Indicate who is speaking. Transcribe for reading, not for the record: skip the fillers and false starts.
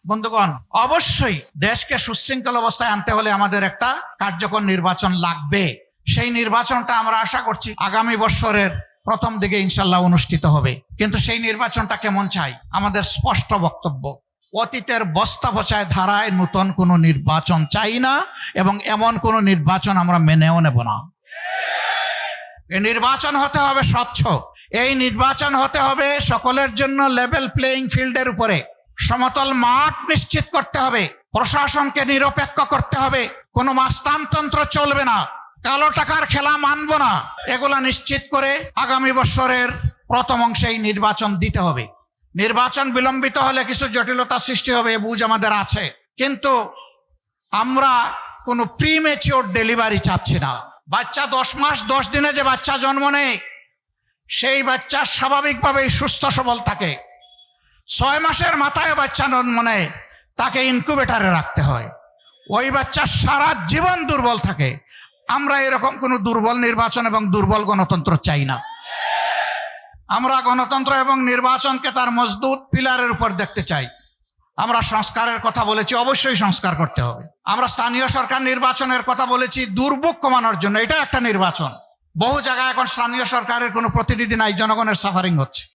Speaker 1: বন্ধুগণ, অবশ্যই দেশকে সুশৃঙ্খল অবস্থায় আনতে হলে আমাদের একটা কার্যকর নির্বাচন লাগবে। সেই নির্বাচনটা আমরা আশা করছি আগামী বছরের প্রথম দিকে ইনশাল্লাহ অনুষ্ঠিত হবে। কিন্তু সেই নির্বাচনটা কেমন চাই? আমাদের স্পষ্ট বক্তব্য, অতীতের বস্তা পচায় ধারায় নতুন কোনো নির্বাচন চাই না, এবং এমন কোনো নির্বাচন আমরা মেনেও নেব না। এই নির্বাচন হতে হবে স্বচ্ছ, এই নির্বাচন হতে হবে সকলের জন্য লেভেল প্লেইং ফিল্ডের উপরে। সমতল মাঠ নিশ্চিত করতে হবে, প্রশাসনকে নিরপেক্ষ করতে হবে, কোনো মাস্তানতন্ত্র চলবে না, কালো টাকার খেলা মানব না। এগুলা নিশ্চিত করে আগামী বছরের প্রথম অংশে এই নির্বাচন দিতে হবে। নির্বাচন বিলম্বিত হলে কিছু জটিলতা সৃষ্টি হবে, বুঝ আমাদের আছে, কিন্তু আমরা কোনো প্রিমেচিওর ডেলিভারি চাচ্ছি না। বাচ্চা 10 মাস 10 দিনে যে বাচ্চা জন্ম নেয়, সেই বাচ্চা স্বাভাবিকভাবেই সুস্থ সবল থাকে। 6 মাসের মাথায় বাচ্চা জন্ম নেয়, তাকে ইনকিউবেটরে রাখতে হয়, ওই বাচ্চা সারা জীবন দুর্বল থাকে। আমরা এরকম কোনো দুর্বল নির্বাচন এবং দুর্বল গণতন্ত্র চাই না। আমরা গণতন্ত্র এবং নির্বাচনকে তার মজবুত পিলারের উপর দেখতে চাই। আমরা সংস্কারের কথা বলেছি, অবশ্যই সংস্কার করতে হবে। আমরা স্থানীয় সরকার নির্বাচনের কথা বলেছি দুর্ভোগ কমানোর জন্য, এটা একটা নির্বাচন। বহু জায়গায় এখন স্থানীয় সরকারের কোনো প্রতিনিধি নাই, জনগণের সাফারিং হচ্ছে।